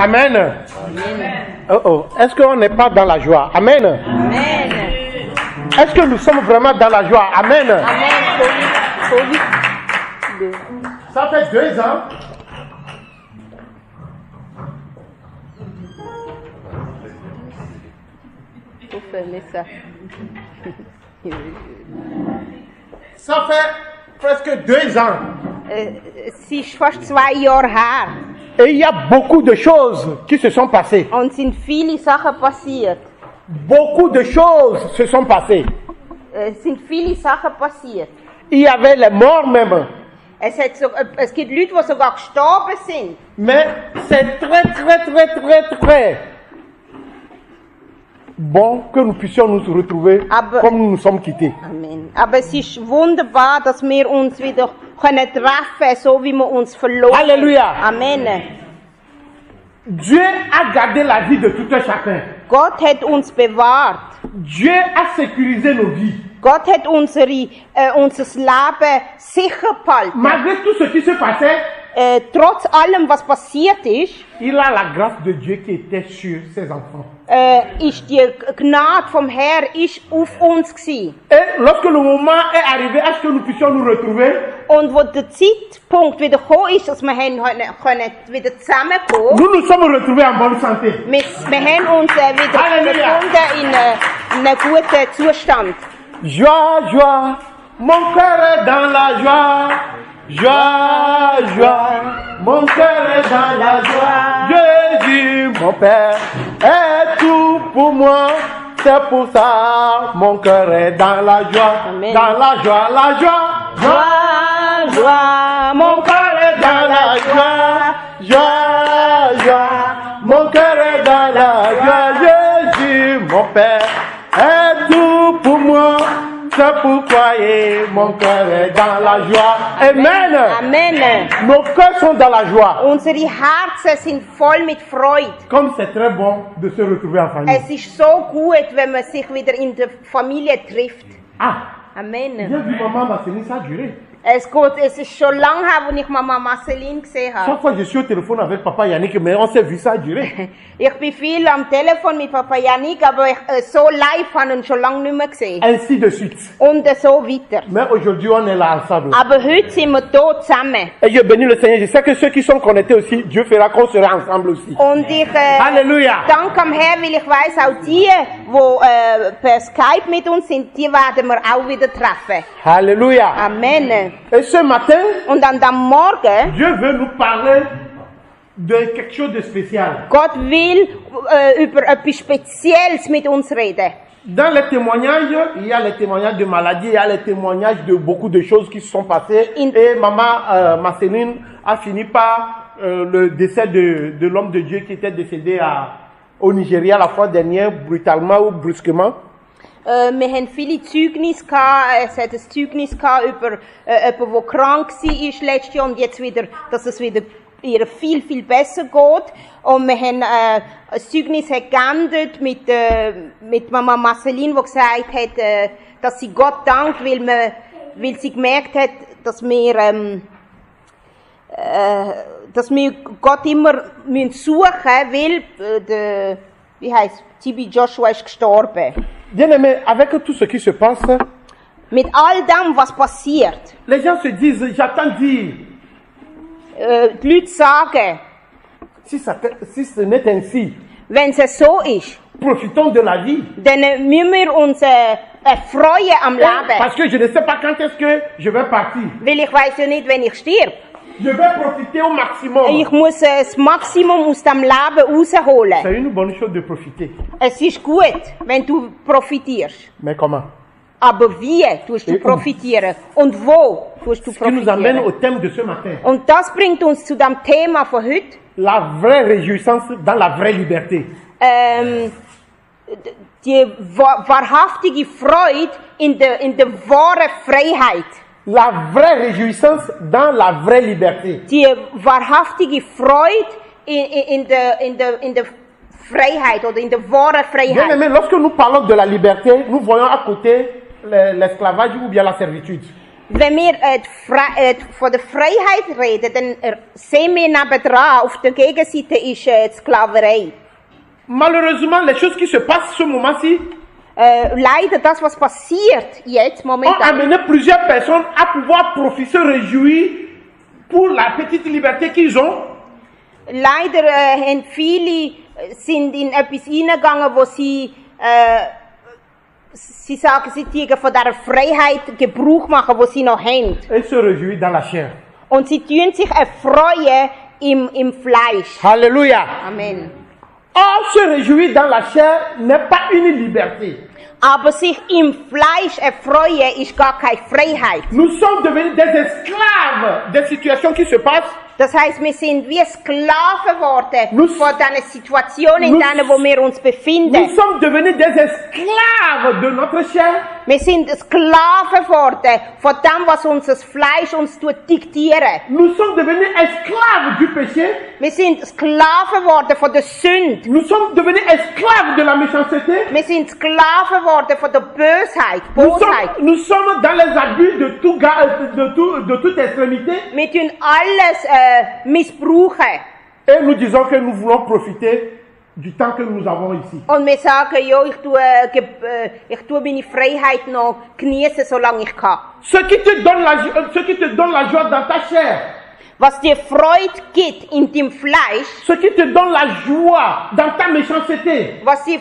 Amen. Est-ce qu'on n'est pas dans la joie? Amen. Amen. Est-ce que nous sommes vraiment dans la joie? Amen. Amen. Ça fait 2 ans. Faut fermer ça. Ça fait presque 2 ans. Es ist fast 2 Jahre her. Et il y a beaucoup de choses qui se sont passées. Und sind viele Sachen passiert. Beaucoup de choses se sont passées. Es sind viele Sachen passiert. Il y avait les morts même. Es gibt Leute, die sogar gestorben sind. Mais c'est très bon que nous puissions nous retrouver comme nous nous sommes quittés. Amen. Aber es ist wunderbar, dass wir uns wieder treffen können, so wie wir uns verloren. Alléluia. Amen. Dieu a gardé la vie de tout un chacun. Gott hat uns bewahrt. Dieu a sécurisé nos vies. Gott hat unser Leben sicher gehalten. Malgré tout ce qui se passait, Trotz allem, was passiert ist, il a la grâce de Dieu qui était sur ses enfants. ist die Gnade vom Herrn ist auf uns gewesen. Et lorsque le moment est arrivé, est-ce que nous puissions nous retrouver? Und wo der Zeitpunkt wieder gekommen ist, dass wir können wieder zusammenkommen, Nous nous sommes retrouvés en bonne santé. wir haben uns wieder Halleluja. gefunden in einem guten Zustand. Joie, joie, mon cœur est dans la joie. Joie, joie, mon cœur est dans la joie. Jésus, mon Père, est tout pour moi. C'est pour ça, mon cœur est dans la joie. Amen. Dans la joie, la joie. Joie, joie, Mon cœur est dans la joie. Joie, joie, mon cœur est dans la joie. Jésus, mon Père, est tout pour moi. C'est pourquoi mon cœur est dans la joie. Amen. Amen. Nos cœurs sont dans la joie. Unsere Herzen sind voll mit Freude. Comme c'est très bon de se retrouver en famille. Es ist so gut, wenn man sich wieder in der Familie trifft. Ah, Amen. j'ai vu maman Marceline, ça a duré. Es ist schon lange her, als ich Mama Marceline gesehen habe. Chaque fois que je suis au téléphone avec papa Yannick, mais on s'est vu, ça a duré. Ich bin viel am Telefon mit Papa Yannick, aber so live habe ich ihn schon lange nicht mehr gesehen. Ainsi de suite. Und so weiter. Mais aujourd'hui, on est là ensemble. Aber heute sind wir hier zusammen. Et je bénis le Seigneur. Je sais que ceux qui sont connectés aussi, Dieu fera qu'on sera ensemble aussi. Und ich Alléluia. danke am Herrn, weil ich weiss, auch die per Skype mit uns sind, die werden wir auch wieder treffen. Alléluia. Amen. Et ce matin, Und an dem Morgen, Dieu veut nous parler de quelque chose de spécial. Gott will über etwas Spezielles mit uns reden. Dans les témoignages, il y a les témoignages de maladie, il y a les témoignages de beaucoup de choses qui se sont passées. Et maman Marceline a fini par le décès de l'homme de Dieu qui était décédé au Nigeria la fois dernière, brutalement ou brusquement. Wir haben viele Zeugnisse gehabt. Es hat ein Zeugnis gehabt über jemanden, der krank war letztes Jahr und jetzt wieder, dass es wieder ihr viel, viel besser geht. Und wir haben ein Zeugnis hat geendet mit Mama Marceline, die gesagt hat, dass sie Gott dankt, weil sie gemerkt hat, dass wir Gott immer suchen müssen, weil wie heisst TB Joshua ist gestorben. Bien-aimé, avec tout ce qui se passe, Mit all dem, was passiert, les gens se disent, j'attends dire, die Leute sagen, si ce n'est ainsi, wenn es so ist, profitons de la vie. dann müssen wir uns erfreuen am Leben. Parce que je ne sais pas quand est-ce que je vais partir. Weil ich weiss ja nicht, wenn ich stirb. Je vais profiter au maximum. Ich muss das Maximum aus dem Leben rausholen. C'est une bonne chose de profiter. Es ist gut, wenn du profitierst. Mais comment? Aber wie tust du profitieren? Und wo tust du Ce qui nous amène au profitieren? thème de ce matin. Und das bringt uns zu dem Thema von heute. La vraie réjouissance dans la vraie liberté. Die wahrhaftige Freude in der wahren Freiheit. La vraie réjouissance dans la vraie liberté. Die wahrhaftige Freude in der Freiheit oder in der wahren Bien Freiheit. aimé, lorsque nous parlons de la liberté, nous voyons à côté l'esclavage ou bien la servitude. Wenn wir von der Freiheit reden, dann sehen wir nebendran, auf der Gegenseite ist die Sklaverei. Malheureusement, les choses qui se passent ce moment-ci Leider, das, was passiert jetzt ont momentan, amené plusieurs personnes à pouvoir profiter, se réjouir pour la petite liberté qu'ils ont. leider haben viele sind in etwas hineingegangen, wo sie sagen, sie täten von dieser Freiheit Gebrauch machen, wo sie noch haben. Et se réjouir dans la chair. Und sie tun sich erfreuen im Fleisch. Alléluia. Amen. Or, se réjouir dans la chair n'est pas une liberté. Aber sich im Fleisch erfreuen ist gar keine Freiheit. Nous sommes devenus des esclaves des situations qui se passent. Das heißt, wir sind wie Sklaven geworden Nous- von diesen Situationen, in nous- denen wo wir uns befinden. Nous sommes devenus des esclaves de notre chair. Wir sind Sklaven geworden von dem, was unser Fleisch uns diktieren. Nous sommes devenus esclaves du péché. Wir sind Sklaven geworden von der Sünde. Nous sommes devenus esclaves de la méchanceté. Wir sind Sklaven geworden von der Bösheit, Nous Bosheit. sommes dans les abus de toute extrémité. Wir tun alles missbrauchen. Et nous disons que nous voulons profiter du temps que nous avons ici. Und wir sagen, ja, ich tue meine Freiheit noch genießen, solange ich kann. Ce qui te donne la joie dans ta chair, Was dir Freude gibt in deinem Fleisch, ce qui te donne la joie dans ta méchanceté, was dir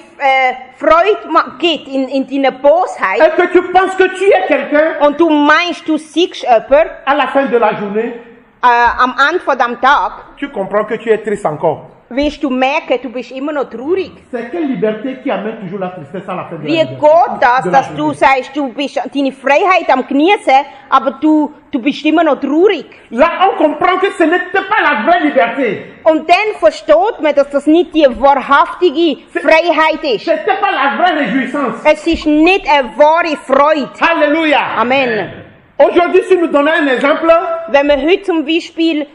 Freude gibt in deiner Bosheit, et que tu penses que tu es quelqu'un und du meinst, du siehst jemanden à la fin de la journée, am Ende von diesem Tag, tu comprends que tu es triste encore. wirst du merken, du bist immer noch traurig. C'est quelle liberté qui amène toujours la tristesse à la fin de la Wie journée? geht das, De la dass du journée. sagst, du bist deine Freiheit am genießen, aber du bist immer noch traurig? Là, on comprend que ce n'était pas la vraie liberté. Und dann versteht man, dass das nicht die wahrhaftige Freiheit ist. Ce n'était pas la vraie réjouissance. Es ist nicht eine wahre Freude. Alléluia. Amen. Aujourd'hui, si nous donnons un exemple, Wenn wir heute zum Beispiel,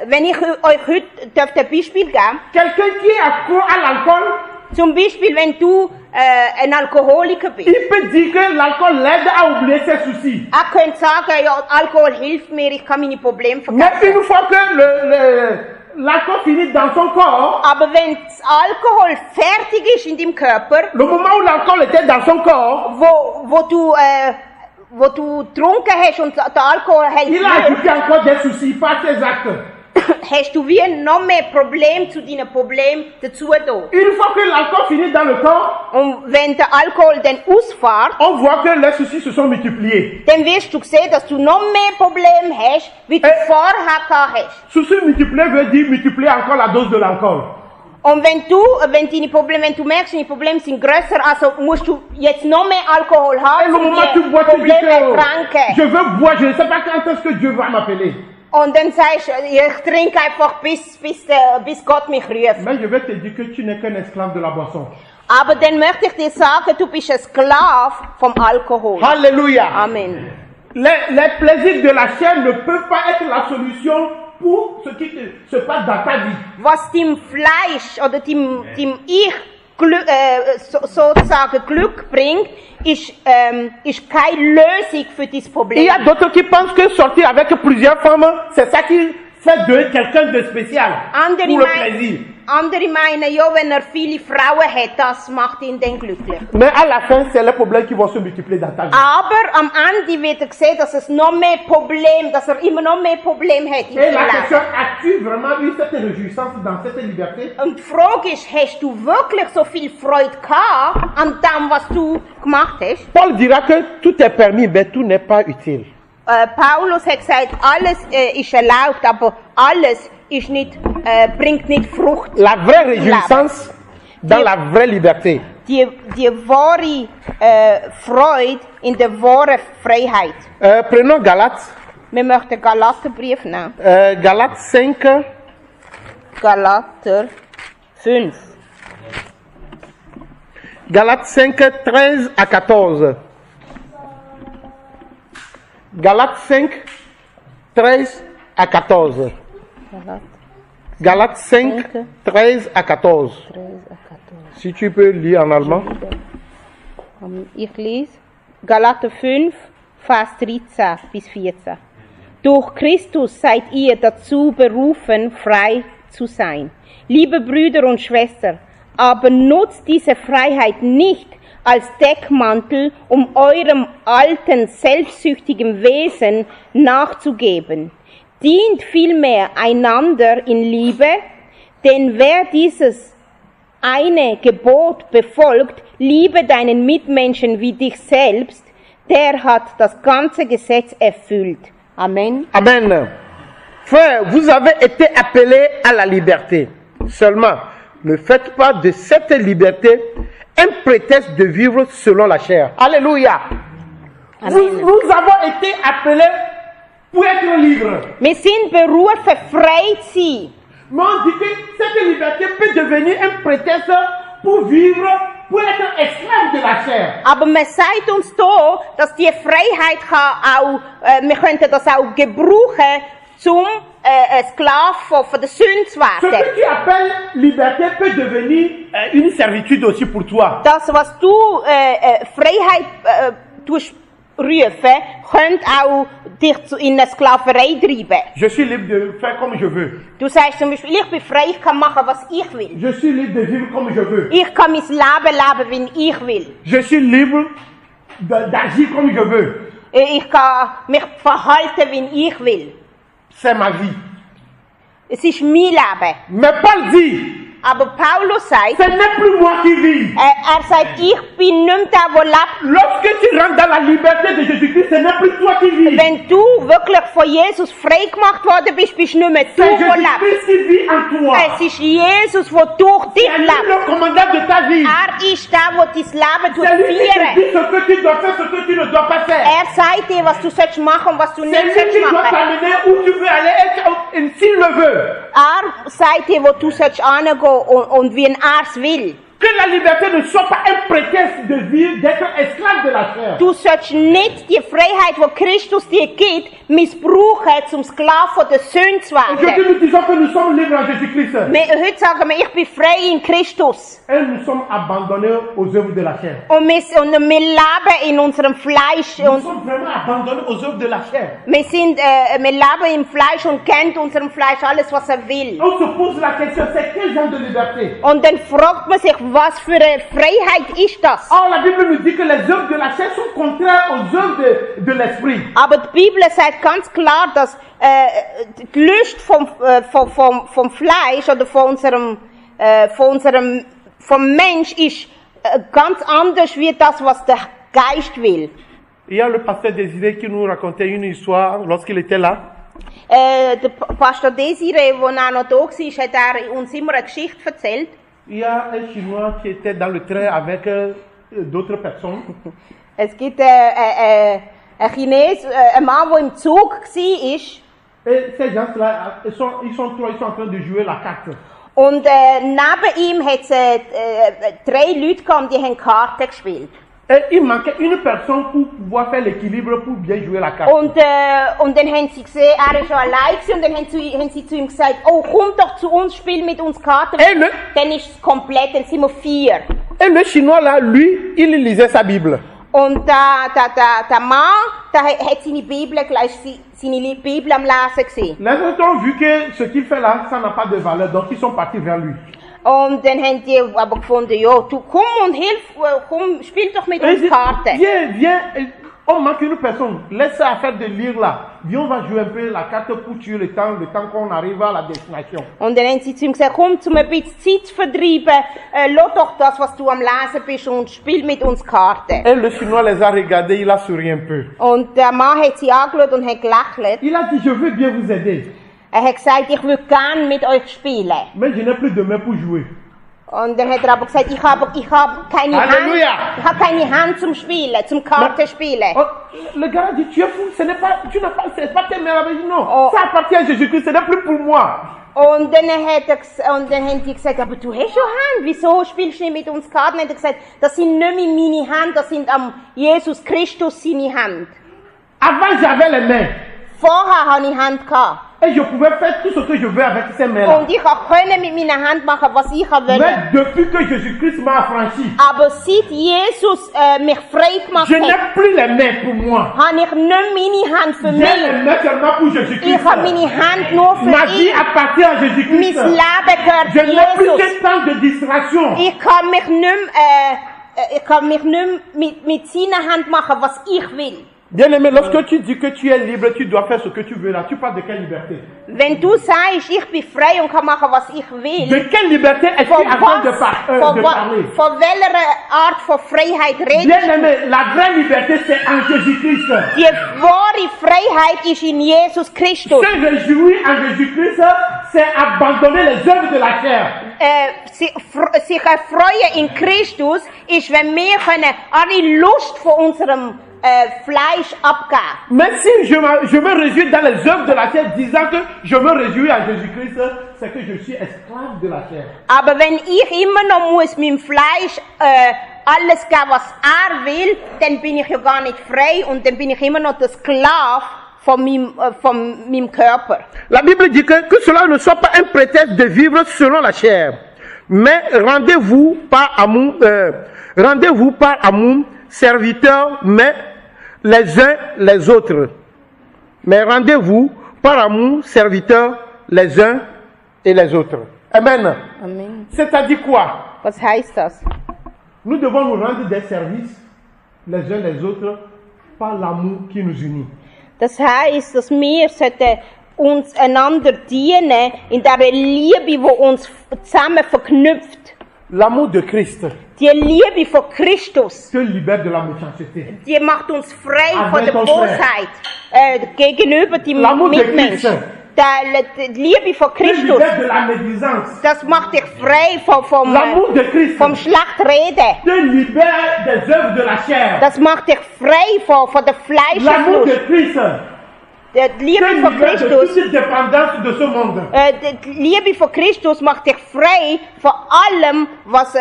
wenn ich euch heute ein Beispiel geben, quelqu'un qui est accro à l'alcool, zum Beispiel, wenn du ein Alkoholiker bist, il peut dire que l'alcool l'aide à oublier ses soucis. er könnte sagen, ja, Alkohol hilft mir, ich kann meine Probleme Mais vergessen. une fois que l'alcool finit dans son corps, Aber wenn das Alkohol fertig ist in deinem Körper, le moment où l'alcool était dans son corps, wo du getrunken hast und der Alkohol hält il a ajouté encore des soucis par ses actes. hast du wie noch mehr Probleme zu deinen Problemen dazu da. Une fois que l'alcool finit dans le corps, Und wenn der Alkohol dann ausfährt, on voit que les soucis se sont multipliés. dann wirst du sehen, dass du noch mehr Probleme hast, wie du vorher gehabt hast. Soucis multipliés veut dire multiplier encore la dose de l'alcool. Und wenn du merkst, deine Probleme sind grösser, also musst du jetzt noch mehr Alkohol Et haben, le um moment où tu die bois, tu dis Probleme que erkranken. je veux boire, je ne sais pas quand est-ce que Dieu va m'appeler. Und dann sagst du, ich trinke einfach bis Gott mich ruft. Mais je vais te dire que tu n'es qu'un esclave de la boisson. Aber dann möchte ich dir sagen, du bist ein Sklave vom Alkohol. Alléluia. Amen. Les plaisirs de la chair ne peuvent pas être la solution pour ce qui se passe dans ta vie. Was dem Fleisch oder dem Ich sozusagen Glück bringt, ist keine Lösung für dieses Il Problem. y a d'autres qui pensent que sortir avec plusieurs femmes, c'est ça qui fait de quelqu'un de spécial. Pour le plaisir. Andere meinen, ja, wenn viele Frauen hat, das macht ihn dann glücklich. Mais à la fin, c'est les problèmes qui vont se multiplier dans ta vie. Aber am Ende wird gesehen, dass es noch mehr Probleme, dass immer noch mehr Probleme hat in Et la seinem question, Leben. as-tu vraiment eu cette réjouissance dans cette liberté? Und die Frage ist, hast du wirklich so viel Freude gehabt an dem, was du gemacht hast? Paul dira que tout est permis, mais tout n'est pas utile. Paulus hat gesagt, alles ist erlaubt, aber alles ist nicht, bringt nicht Frucht. La vraie réjouissance dans la vraie liberté. Die wahre Freude in der wahren Freiheit. Prenons Galates. Wir möchten Galaterbrief nehmen. Galates 5. Galater 5. Galates 5, 13 à 14. Galates 5, 13 à 14. Galates 5, 13 à 14. Si tu peux lire en allemand. Ich lese Galater 5, Vers 13 bis 14. Durch Christus seid ihr dazu berufen, frei zu sein. Liebe Brüder und Schwestern, aber nutzt diese Freiheit nicht als Deckmantel, um eurem alten, selbstsüchtigen Wesen nachzugeben. Dient vielmehr einander in Liebe, denn wer dieses eine Gebot befolgt, liebe deinen Mitmenschen wie dich selbst, der hat das ganze Gesetz erfüllt. Amen. Amen. Frère, vous avez été appelés à la liberté. Seulement, ne faites pas de cette liberté un prétexte de vivre selon la chair. Alléluia. Nous avons été appelés pour être libres. Wir sind berufen, frei zu sein. Mais on dit que cette liberté peut devenir un prétexte pour vivre, pour être esclave de la chair. Aber man sagt uns hier, dass die Freiheit auch, wir könnten das auch gebrauchen, zum Sklave von der Sünde zu Ce werden. que tu appelles liberté peut devenir une servitude aussi pour toi. Das, was du Freiheit tust rufen, könnte auch dich in eine Sklaverei treiben. Je suis libre de faire comme je veux. Du sagst zum Beispiel, ich bin frei, ich kann machen, was ich will. Je suis libre de vivre comme je veux. Ich kann mein Leben leben, wie ich will. Je suis libre d'agir comme je veux. Ich kann mich verhalten, wie ich will. C'est ma vie. Es ist mein Leben. Mais Paul dit, Aber Paulus sagt, ce n'est plus moi qui vis. er sagt, ich bin nicht der, der lebt. Lorsque tu rentres dans la liberté de Jésus-Christ, ce n'est plus toi qui vis. Wenn du wirklich von Jesus frei gemacht worden bist, bist du nicht mehr du, C'est der lebt. Jésus-Christ qui vit en toi. Es ist Jesus, der durch dich C'est lui lebt. le commandant de ta vie. Er ist der, der dein Leben C'est lui qui te führen. dit ce que tu dois faire, ce que tu ne dois pas faire. Er sagt dir, was du sollst machen und was du C'est nicht lui sollst qui doit machen. t'amener où tu veux aller et s'il le veut. Er sagt dir, wo du sollst hingehen und wie er es will. Que la liberté ne soit pas un prétexte de vivre, d'être esclave de la chair. Du sollst nicht die Freiheit, die Christus dir gibt, missbrauchen, zum Sklave von der Sünde zu Aujourd'hui, werden. nous disons que nous sommes libres en Jésus-Christ. Heute sagen wir, ich bin frei in Christus. Et nous sommes abandonnés aux œuvres de la chair. Und wir leben in unserem Fleisch. Nous Und sommes vraiment abandonnés aux œuvres de la chair. wir leben im Fleisch und kennen unserem Fleisch alles, was er will. On se pose la question, c'est quel genre de liberté? Und dann fragt man sich, was für eine Freiheit ist das? Or, la Bible nous dit que les œuvres de la chair sont contraires aux œuvres de l'esprit. Aber die Bibel sagt ganz klar, dass die Lust vom Fleisch oder vom Mensch ist ganz anders wie das, was der Geist will. Il y a le pasteur Désiré qui nous racontait une histoire lorsqu'il était là. Der Pastor Desiree, der auch noch da war, hat uns immer eine Geschichte erzählt. Il y a un Chinois qui était dans le train avec d'autres personnes. Es gibt ein Mann, der im Zug war. Et ces gens-là, ils sont en train de jouer la carte. Und neben ihm hat es 3 Leute gehabt, die haben Karten gespielt. Et il manquait une personne pour pouvoir faire l'équilibre, pour bien jouer la carte. Und dann haben sie gesehen, er ist schon allein gewesen, und dann haben sie zu ihm gesagt, oh, komm doch zu uns, spiel mit uns Karten. Dann ist es komplett, dann sind wir 4. Et le Chinois là, lui, il lisait sa Bible. Und der Mann, der hat seine Bibel am Lesen gesehen. Les autres ont vu que ce qu'il fait là, ça n'a pas de valeur, donc ils sont partis vers lui. Und dann haben die aber gefunden, ja, du komm und komm, spiel doch mit uns Karten. Viens, on manque une personne, laisse ça à faire de lire là. Viens, on va jouer un peu la carte pour tuer le temps qu'on arrive à la destination. Und dann haben sie zu ihm gesagt, komm, um ein bisschen Zeit zu vertreiben, lass doch das, was du am Lesen bist, und spiel mit uns Karten. Et le Chinois les a regardés, il a souri un peu. Und der Mann hat sie angeschaut und hat gelächelt. Il a dit, je veux bien vous aider. Er hat gesagt, ich würde gerne mit euch spielen. Mais je n'ai plus de main pour jouer. Und dann hat er aber gesagt, ich habe keine Halleluja. Hand. Ich habe keine Hand zum Spielen, zum Kartenspielen. Oh, le gars a dit, tu es fou, c'est pas tes mains. Il a dit, non, ça appartient à Jésus-Christ, ce n'est plus pour moi. Und dann haben die gesagt, aber du hast schon Hand, wieso spielst du nicht mit uns Karten? Und er hat gesagt, das sind nicht mehr meine Hände, das sind am Jesus Christus seine Hände. Avant, j'avais les mains. Vorher hatte ich Hand gehabt. Et je pouvais faire tout ce que je veux avec ces mains-là. Und ich konnte mit meiner Hand machen, was ich wollte. Mais depuis que Jésus-Christ m'a affranchi, Aber seit Jesus mich frei gemacht je n'ai hat, plus les mains pour moi. habe ich nicht meine Hand für J'ai mich. les mains seulement pour Jésus-Christ. Ich habe meine Hand nur für Ma vie ihn. appartient à Mein Jésus-Christ. Leben gehört Je n'ai plus Jesus. que tant de distractions. Ich kann mich nicht mehr, mit seiner Hand machen, was ich will. Bien-aimé, lorsque tu dis que tu es libre, tu dois faire ce que tu veux là. Tu parles de quelle liberté? Wenn du sagst, ich bin frei und kann machen, was ich will, De quelle liberté es-tu von, en train de, von parler? welcher Art von Freiheit redest du? Bien-aimé, la vraie liberté c'est en Jésus-Christ. Die wahre Freiheit ist in Jesus Christus. Se réjouir en Jésus-Christ, c'est abandonner les œuvres de la chair. Sich erfreuen in Christus ist, wenn wir können alle Lust von unserem Fleisch abgeben. Mais si je me réjouis dans les œuvres de la chair, disant que je me réjouis en Jésus-Christ, c'est que je suis esclave de la chair. Aber wenn ich immer noch muss meinem Fleisch alles geben, was will, dann bin ich ja gar nicht frei und dann bin ich immer noch der Sklave von meinem Körper. La Bible dit que cela ne soit pas un prétexte de vivre selon la chair, mais rendez-vous par amour, serviteurs, mais les uns les autres. Mais rendez-vous par amour, serviteurs, les uns et les autres. Amen. Amen. C'est-à-dire quoi? Was heißt das? Nous devons nous rendre des services les uns les autres par l'amour qui nous unit. Das heißt, dass wir sollten uns einander dienen in der Liebe, die uns zusammen verknüpft. L'amour de Christ Die Liebe von Christus, te libère de la méchanceté. die macht uns frei Avec von der ton Bosheit gegenüber dem L'amour de Mitmenschen. Die Liebe von Te Christus, libère de la médisance. das macht dich frei L'amour de Christ vom Schlachtreden. te libère des œuvres de la chair. Das macht dich frei von der L'amour de Fleischeslust. Christ Die Liebe te von libère de Christus, toute dépendance de ce monde. die Liebe von Christus macht dich frei von allem, was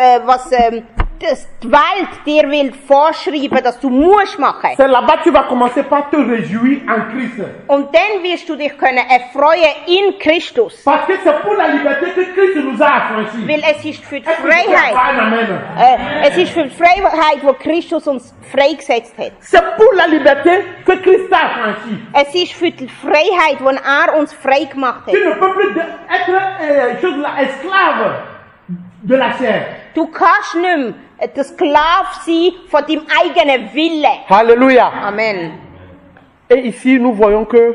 die Welt dir will vorschreiben, dass du musst machen. C'est là-bas que tu vas commencer par te réjouir en Christ. Und dann wirst du dich können erfreuen in Christus. Parce que c'est pour la liberté que Christ nous a affranchis. Weil es ist für die Est-ce que tu peux Freiheit, avoir un amen? es ist für die Freiheit, wo Christus uns freigesetzt hat. C'est pour la liberté que Christ t'a affranchi. Es ist für die Freiheit, die uns frei gemacht hat. Tu ne peux plus être esclave de la chair. Du kannst nicht mehr der Sklave sein von deinem eigenen Willen. Alléluia. Amen. Et ici, nous voyons que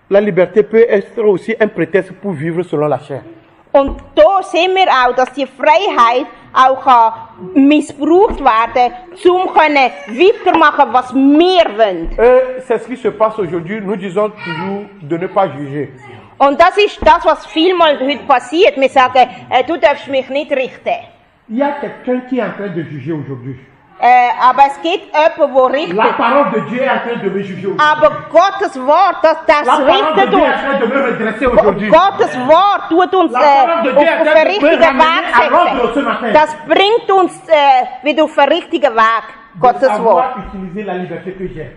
la liberté peut être aussi un prétexte pour vivre selon la chair. Und da sehen wir auch, dass die Freiheit auch missbraucht werden kann, um weitermachen, was wir wollen. C'est ce qui se passe aujourd'hui. Nous disons toujours de ne pas juger. Und das ist das, was vielmal heute passiert. Wir sagen, du darfst mich nicht richten. Il y a quelqu'un qui est en train de juger aujourd'hui. Aber es gibt jemanden, der richtet. La parole de Dieu est en train de me juger aujourd'hui. Aber Gottes Wort, das La parole de richtet Dieu est en uns. train de me redresser aujourd'hui. Gottes Wort tut uns La parole de Dieu est en auf train den de me richtigen ramener à l'ordre ce Weg matin. setzen. Das bringt uns wieder auf den richtigen Weg, De Gottes Wort. savoir utiliser la liberté que j'ai.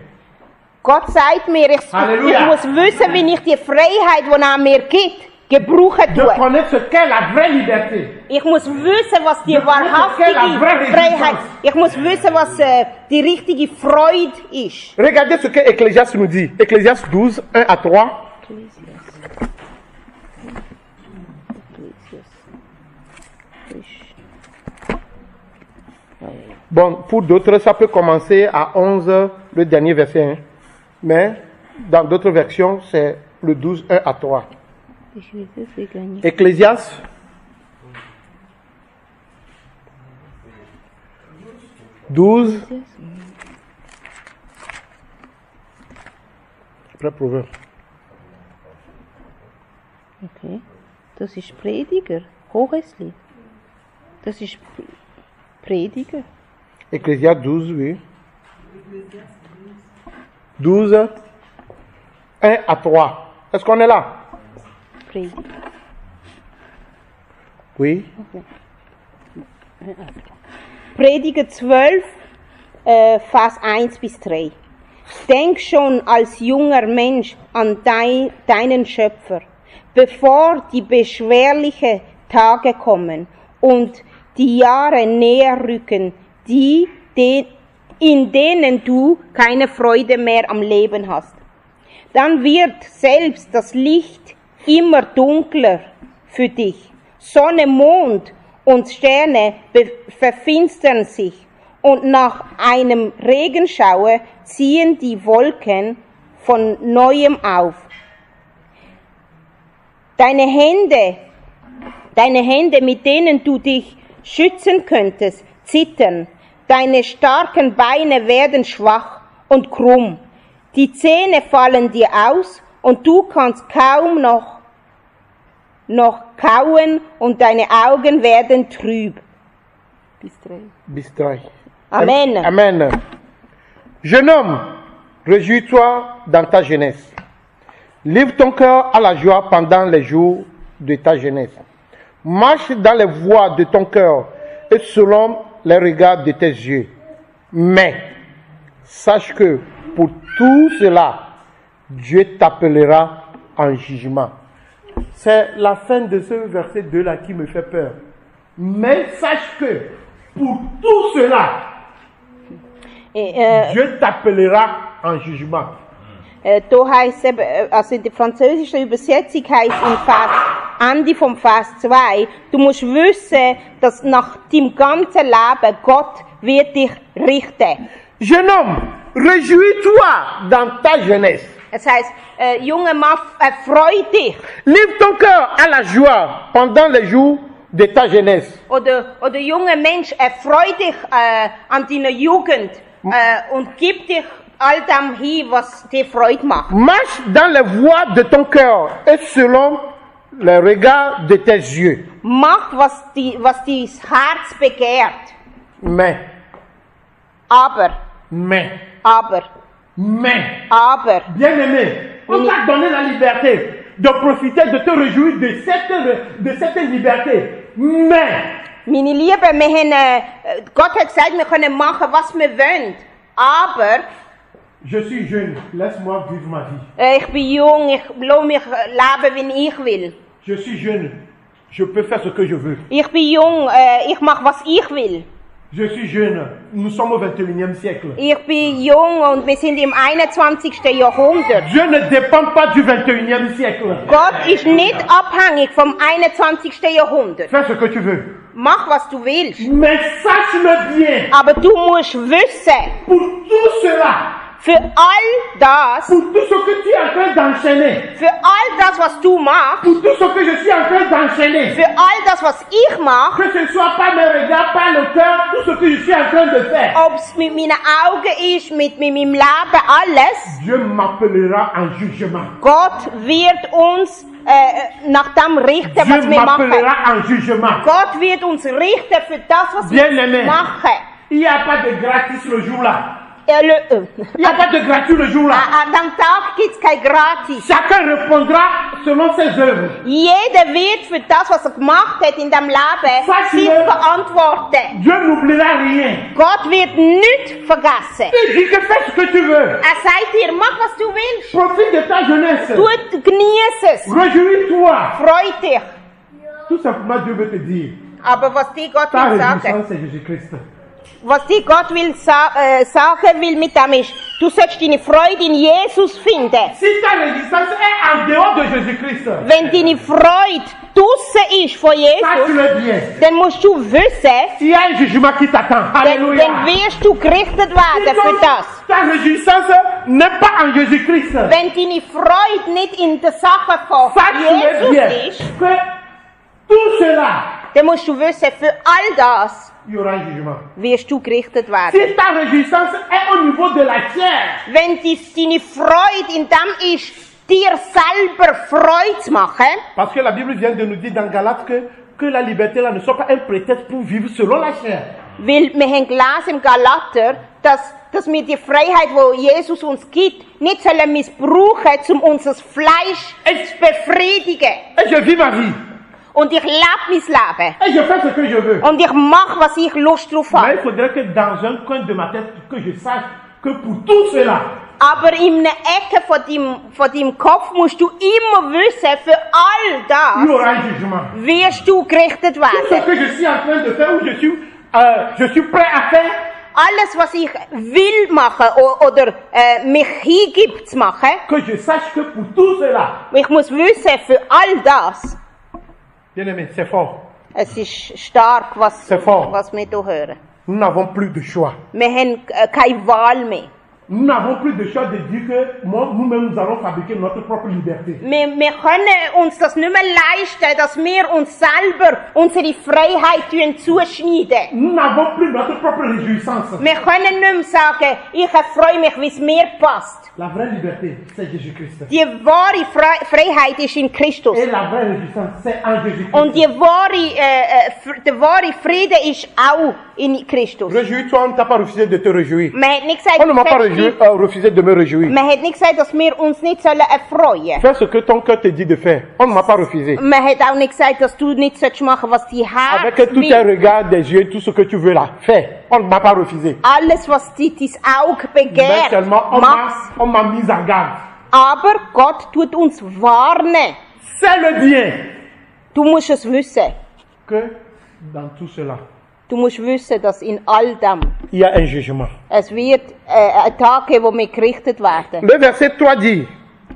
Gott sagt mir, ich Halleluja. muss wissen, wie ich die Freiheit, die er mir gibt, gebrauchen De tue. connaître ce qu'est la vraie liberté. Ich muss wissen, was die De connaître wahrhaftige la vraie Freiheit résistance. ist. Ich muss wissen, was die richtige Freude ist. Regardez ce que Ecclésiaste nous dit. Ecclésiaste 12, 1 à 3. Bon, pour d'autres, ça peut commencer à 11, le dernier verset. Hein. Mais dans d'autres versions, c'est le 12, 1 à 3. Ecclésiaste. Douze. Après Proverbe. Okay. Das ist Prediger. Hoheslied. Das ist Prediger. Ecclésiaste 12, oui. 12, 1 à 3. Est-ce qu'on est là? Prediger. Oui. Prediger 12, Vers 1 bis 3. Denk schon als junger Mensch an deinen Schöpfer, bevor die beschwerlichen Tage kommen und die Jahre näher rücken, in denen du keine Freude mehr am Leben hast. Dann wird selbst das Licht immer dunkler für dich. Sonne, Mond und Sterne verfinstern sich und nach einem Regenschauer ziehen die Wolken von neuem auf. Deine Hände, mit denen du dich schützen könntest, zittern. Deine starken Beine werden schwach und krumm. Die Zähne fallen dir aus und du kannst kaum noch kauen und deine Augen werden trüb. Bis 3. Amen. Amen. Jeune homme, réjouis-toi dans ta jeunesse. Livre ton cœur à la joie pendant les jours de ta jeunesse. Marche dans les voies de ton cœur et selon les regards de tes yeux. Mais sache que pour tout cela, Dieu t'appellera en jugement. C'est la fin de ce verset 2 là qui me fait peur. Mais sache que pour tout cela, Dieu t'appellera en jugement. Da heißt eben, also in der französischen Übersetzung heißt im Ende vom Vers 2, du musst wissen, dass nach deinem ganzen Leben Gott wird dich richten. Jeune homme, réjouis-toi dans ta jeunesse. Es heißt, junger Mann, freu dich. Livre ton cœur à la joie pendant les jours de ta jeunesse. Oder junger Mensch, freu dich an deiner Jugend und gib dich all dem hin, was dir Freude macht. Marche dans les voies de ton cœur et selon les regards de tes yeux. Mach, was dein Herz begehrt. Mais, bien-aimé, on t'a donné la liberté de profiter, de te réjouir de cette liberté. Mais, meine Lieben, Gott hat gesagt, wir können machen, was wir wollen. Aber, je suis jeune, laisse-moi vivre ma vie. Ich bin jung, ich lasse mich leben, wie ich will. Je suis jeune, je peux faire ce que je veux. Ich bin jung, ich mache, was ich will. Je suis jeune, nous sommes au 21e siècle. Ich bin jung und wir sind im 21. Jahrhundert. Dieu ne dépend pas du 21e siècle. Gott ist nicht abhängig vom 21. Jahrhundert. Fais ce que tu veux. Mach, was du willst. Mais sache-le bien. Aber du musst wissen, Pour tout cela, für all das, pour tout ce que tu es en train d'enchaîner, für all das, was du machst, pour tout ce que je suis en train d'enchaîner, für all das, was ich mache, que ce soit par mes regards, par le cœur, tout ce que je suis en train de faire, ob es mit meinen Augen ist, mit meinem Leben, alles, Dieu m'appellera en jugement. Gott wird uns nach dem richten, Dieu was wir machen. m'appellera en jugement. Gott wird uns richten für das, was Bien-aimé, wir machen. il n'y a pas de gratis le jour-là. Il Il n'y a pas de gratuit le jour-là. An dem Tag gibt es kein Gratis. Chacun répondra selon ses œuvres. Jeder wird für das, was er gemacht hat in dem Leben, sich verantworten. Dieu n'oubliera rien. Gott wird nichts vergessen. Il dit que fais ce que tu veux. Sagt dir, mach was du willst. Profite de ta jeunesse. Genieß es. Réjouis-toi. Freu dich. Tout simplement, Dieu veut te dire. Aber was dir Gott Ta will sagen, réjouissance, c'est Jésus-Christ. was dir Gott will sagen will mit dem ist, du sollst deine Freude in Jesus finden. Si ta résistance est en dehors de Jésus-Christ, Wenn deine Freude draussen ist von Jesus, sache-le bien. dann musst du wissen, Il y a un jugement qui t'attend. dann Alléluia. wirst du gerichtet werden für das. Ta réjouissance n'est pas en Jésus-Christ. Wenn deine Freude nicht in der Sache von Sache-le bien Jesus ist, que tout cela, dann musst du wissen, für all das il y aura un jugement. wirst du gerichtet werden. Si ta réjouissance est au niveau de la chair, Wenn deine Freude in dem ist, dir selber Freude zu machen, parce que la Bible vient de nous dire dans Galates que la liberté là ne soit pas un prétexte pour vivre selon la chair. weil wir haben gelesen im Galater, dass wir die Freiheit, die Jesus uns gibt, nicht sollen missbrauchen, um unser Fleisch zu befriedigen. Et je vis ma vie. Und ich lebe mein Leben. Et je fais ce que je veux. Und ich mache, was ich Lust drauf Mais habe. il faudrait que dans un coin de ma tête, que je sache que pour tout cela, Aber in einer Ecke von deinem Kopf musst du immer wissen, für all il y das aura un jugement. wirst du gerichtet Tout ce werden. que je suis en train de faire, ou je suis prêt à faire, Alles, was ich will machen oder mich hingibt zu machen, que je sache que pour tout cela, ich muss wissen, für all das, bien aimé, c'est fort. es ist stark, was C'est fort. wir hier hören. Nous n'avons plus de choix. Wir haben keine Wahl mehr. Nous n'avons plus de choix de dire que nous-mêmes, nous allons fabriquer notre propre liberté. Wir können uns das nicht mehr leisten, dass wir uns selber unsere Freiheit zuschneiden. Nous n'avons plus notre propre réjouissance. Wir können nicht mehr sagen, ich freue mich, wie es mir passt. La vraie liberté, c'est Jésus-Christ. Die wahre Freiheit ist in Christus. Et la vraie réjouissance, c'est en Jésus-Christ. Und der wahre Friede ist auch in Christus. Réjouis-toi, on ne t'a pas refusé de te réjouir. Man hat nicht gesagt, On ne m'a pas refusé de me réjouir. man hat nicht gesagt, dass wir uns nicht erfreuen sollen. Fais ce que ton cœur te dit de faire. On ne m'a pas refusé. Man hat auch nicht gesagt, dass du nicht machen sollst, was die Avec Herz tout tes will. regards, des yeux, tout ce que tu veux là, fais. On ne m'a pas refusé. Alles, was dein Auge Mais begehrt, seulement, mach's. on m'a mis en garde. Aber Gott tut uns warnen. C'est le bien Du musst es wissen. que dans tout cela, Du musst wissen, dass in all dem il y a un jugement. es wird ein Tag geben, wo wir gerichtet werden. Le verset 3 dit,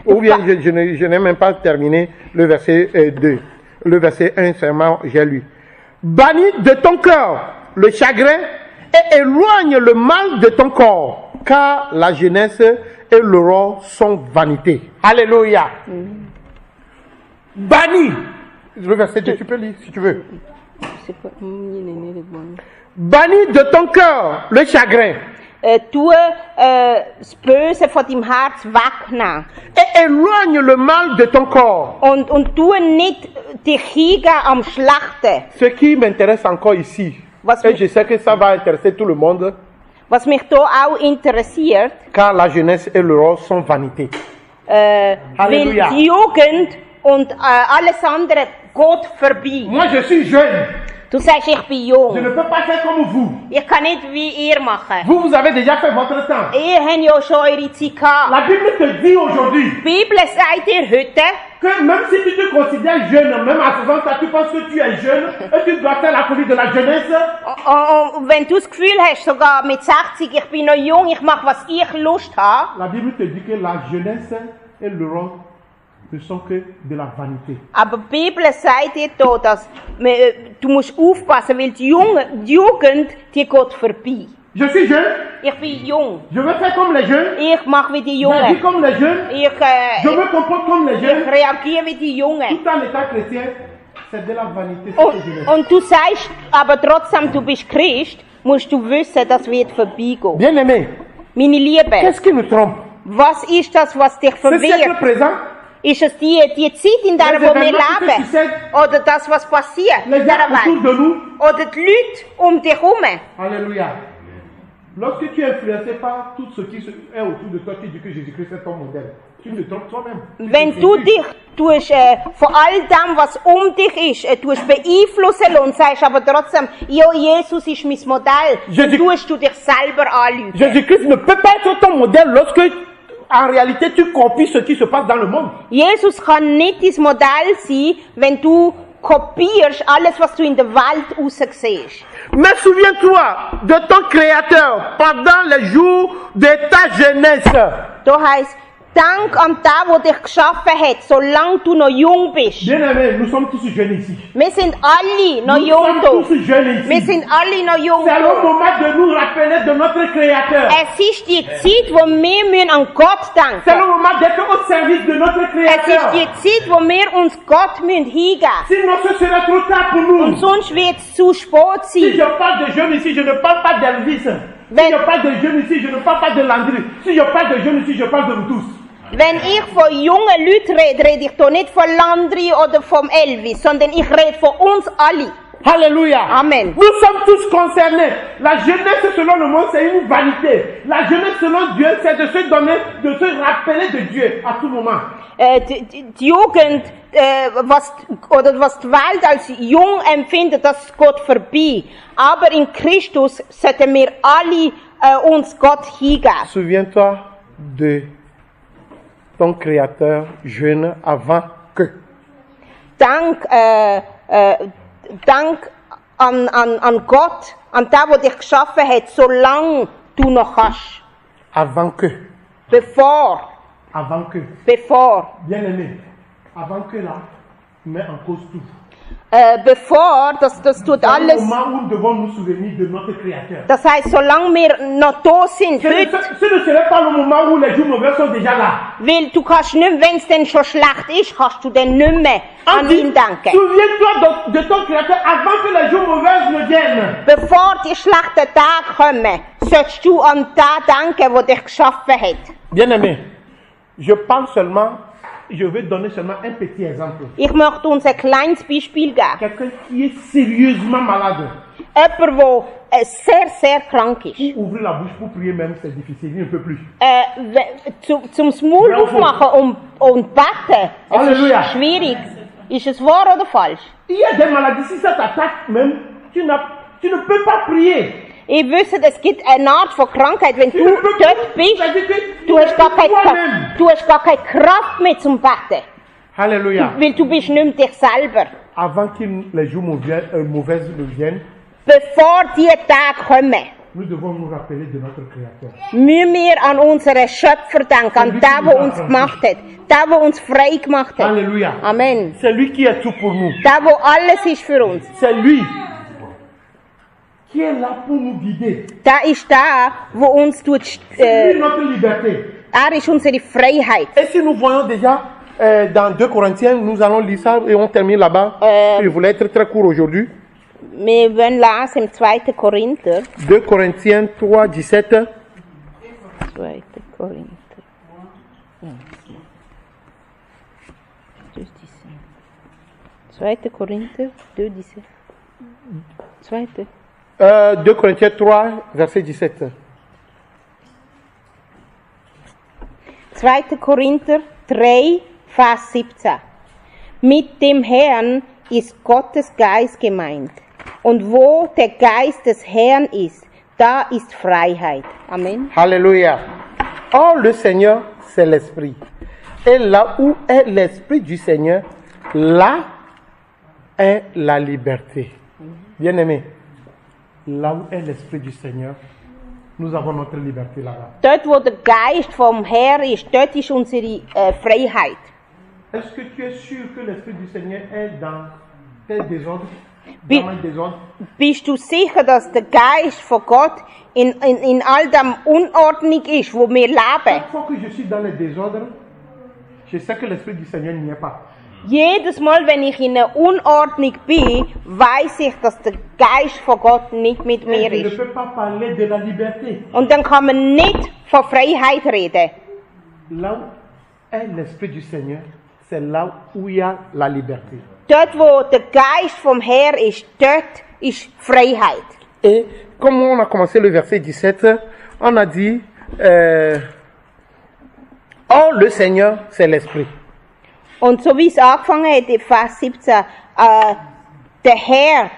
ou bien je n'ai même pas terminé le verset 2. Le verset 1 seulement, j'ai lu. Bannis de ton cœur le chagrin et éloigne le mal de ton corps, car la jeunesse et l'aurore sont vanité. Alléluia. Bannis. Le verset 2, tu peux lire si tu veux. Bannis de ton cœur le chagrin Das Böse von deinem Herz wegnehmen. et éloigne le mal de ton corps. Und tu nicht dich hingeben am Schlechten. Ce qui m'intéresse encore ici, et je sais que ça va intéresser tout le monde, Was mich hier auch interessiert, car la jeunesse et l'aurore sont vanité. weil Halleluja. die Jugend und alles andere geht vorbei. Moi, je suis jeune. Du sagst, ich bin Je jung. ne peux pas faire comme vous. Ich kann nicht wie ihr machen. Vous avez déjà fait votre temps. Ihr habt ja schon eure Zeit gehabt. La Bible te dit aujourd'hui Die Bibel sagt dir heute, que même si tu te considères jeune, même à 60 ans, tu penses que tu es jeune et tu dois faire la folie de la jeunesse, und wenn du das Gefühl hast, sogar mit 60, ich bin noch jung, ich mache, was ich Lust habe, la Bible te dit que la jeunesse et l'aurore ne sont que de la vanité. aber die Bibel sagt dir hier, dass du musst aufpassen, weil die Jugend, die geht vorbei. Je suis jeune, Ich bin jung. je veux faire comme les jeunes, Ich mache wie die j'agis Jungen. comme les jeunes, je me comporte comme les Ich jeunes, reagiere wie die Jungen. tout en étant chrétien, c'est de la vanité. ce que je veux. Und du sagst, aber trotzdem, du bist Christ, musst du wissen, das wird vorbeigehen. Bien aimé, Meine Liebe, qu'est-ce qui nous trompe? was ist das, was dich Ce siècle verwirrt? présent, Ist es die Zeit, in der Les wo wir événements qui se leben? succèdent. Oder das, was passiert in les dieser gens autour Welt? de nous, Oder die Leute um dich herum? alléluia. Lorsque tu es influencé par tout ce qui est autour de toi, tu dis que Jésus-Christ est ton modèle. Tu te trompes toi-même. Wenn du dich tust, von all dem, was dich ist, tust beeinflussen und sagst aber trotzdem, ja, Jesus ist mein Modell, dann tust du dich selber anlügen. Jésus-Christ ne peut pas être ton modèle lorsque, en réalité, tu copies ce qui se passe dans le monde. Jesus kann nicht dein Modell sein, wenn du kopierst alles, was du in der Welt raus siehst. Mais souviens-toi de ton Créateur pendant les jours de ta jeunesse. Da heisst, denk an den, der dich geschaffen hat, solange du noch jung bist. Bien-aimés, nous sommes tous jeunes ici. Wir sind alle noch Nous jung sommes da. tous jeunes Wir ici. sind alle noch jung C'est le da. moment de nous rappeler de notre Créateur. Es ist die Zeit, wo wir an Gott denken C'est le moment d'être au service de notre Es ist Créateur. die Zeit, wo wir uns Gott hingeben müssen. Sinon, ce sera trop tard pour nous. Und sonst wird es zu spät Si sein. je parle de jeunes ici, je ne parle pas d'Elvis. Si Ben- je parle de jeunes ici, je ne parle pas de Landry. Si je parle de jeunes ici, je parle de vous tous. Wenn ich von jungen Leuten rede, rede ich hier nicht von Landry oder vom Elvis, sondern ich rede von uns alle. Alléluia. Amen. Nous sommes tous concernés. La jeunesse selon le monde, c'est une vanité. La jeunesse selon Dieu, c'est de se donner, de se rappeler de Dieu à tout moment. Die Jugend, was die Welt als jung empfindet, das geht vorbei. Aber in Christus sollten wir alle uns Gott hingeben. Souviens-toi de ton Créateur jeune avant que. Dank, Dank an Gott, an der, der dich geschaffen hat, solange du noch kannst. Avant que. Bevor. Bien-aimé, avant que là, met en cause tout. Bevor, das tut C'est alles. le moment où nous devons nous souvenir de notre Créateur. Das heißt, solange wir noch da sind, Ce heute, ne serait pas le moment où les jours mauvais sont déjà là. weil du kannst nicht, wenn es denn schon schlecht ist, kannst du dann nicht mehr an ihn denken. Souviens-toi de ton Créateur avant que les jours mauvais ne viennent. Bevor die schlechten Tage kommen, sollst du an den denken, der dich geschaffen hat. Bien-aimé, je vais donner seulement un petit exemple. Ich möchte uns ein kleines Beispiel geben. Quelqu'un qui est sérieusement malade. Jemand, der sehr, sehr krank ist. Ouvrir la bouche pour prier même, c'est difficile, il ne peut plus. Zum Maul aufmachen und beten, es Halleluja. ist schwierig. Ist es wahr oder falsch? Il y a des maladies, si ça t'attaque même, tu ne peux pas prier. Ich wüsste, es gibt eine Art von Krankheit, wenn du dort bist, du hast gar keine Kraft mehr zum Beten. Halleluja. Weil du bist nicht mehr dich selber. Avant que les jours mauvais ne viennent, Bevor die Tage kommen, nous devons nous rappeler de notre Créateur. müssen wir an unseren Schöpfer denken, an den, der uns gemacht hat, der uns frei gemacht hat. Alléluia. Amen. C'est lui qui est tout pour nous. Der alles ist für uns. C'est lui qui est là pour nous guider. Der ist der uns tut, C'est lui notre liberté. ist unsere Freiheit. Et si nous voyons déjà dans 2 Corinthiens, nous allons lire ça et on termine là-bas. Je voulais être très court aujourd'hui. Wir wollen lesen im 2. Korinther. 2 Corinthiens 3, 17. 2. Korinther. 2. Korinther 2, 17. 2 Corinthiens 3, verset 17. 2. Korinther 3, Vers 17. Mit dem Herrn ist Gottes Geist gemeint. Und wo der Geist des Herrn ist, da ist Freiheit. Amen. Alléluia. Or, le Seigneur, c'est l'Esprit. Et là où est l'Esprit du Seigneur, là est la liberté. Bien-aimé, là où est l'Esprit du Seigneur, nous avons notre liberté là-bas. Dort, wo der Geist vom Herrn ist, dort ist unsere Freiheit. Est-ce que tu es sûr que l'Esprit du Seigneur est dans tel désordre, dans un désordre? Bist du sicher, dass der Geist von Gott in all dem Unordnung ist, wo wir leben? Chaque fois que je suis dans le désordre, je sais que l'Esprit du Seigneur n'y est pas. Jedes Mal, wenn ich in einer Unordnung bin, weiß ich, dass der Geist von Gott nicht mit mir Et je ne ist. peux pas parler de la liberté. Und dann kann man nicht von Freiheit reden. Là où est l'Esprit du Seigneur, c'est là où il y a la liberté. Dort, wo der Geist vom Herrn ist, dort ist Freiheit. Et comme on a commencé le verset 17, on a dit, or le Seigneur, c'est l'Esprit. Und so wie es angefangen hat, in Vers 17, der Herr,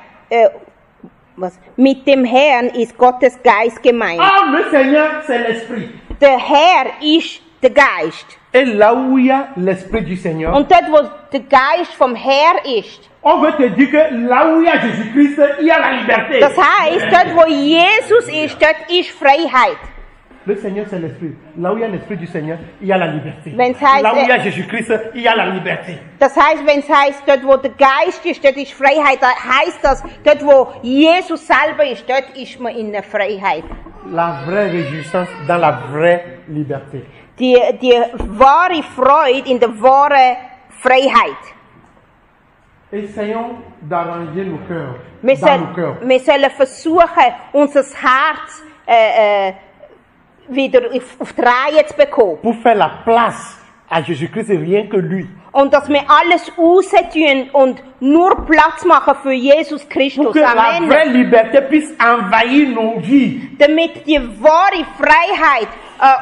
mit dem Herrn ist Gottes Geist gemeint. Or le Seigneur, c'est l'Esprit. Der Herr ist der Geist. Et là où il y a l'Esprit du Seigneur, Und dort, wo der Geist vom Herr ist, on veut te dire que là où il y a Jésus-Christ, il y a la liberté. das heißt, dort, wo Jesus ist, dort ist Freiheit. Le Seigneur, c'est l'Esprit. Là où il y a l'Esprit du Seigneur, il y a la liberté. Wenn es heißt, Là où il y a Jésus-Christ, il y a la liberté. Das heißt, wenn es heißt, dort, wo der Geist ist, dort ist Freiheit, dann heißt das, dort, wo Jesus selber ist, dort ist man in der Freiheit. La vraie réjouissance dans la vraie liberté. Die wahre Freude in der wahren Freiheit. Essayons d'arranger nos cœurs. Wir Dans nos cœurs. sollen versuchen, unser Herz wieder auf die Reihe zu bekommen. Pour faire la place à Jésus-Christ et rien que lui. Und dass wir alles raustun und nur Platz machen für Jesus Pour Christus. que la Amen. vraie liberté puisse envahir nos vies. Damit die wahre Freiheit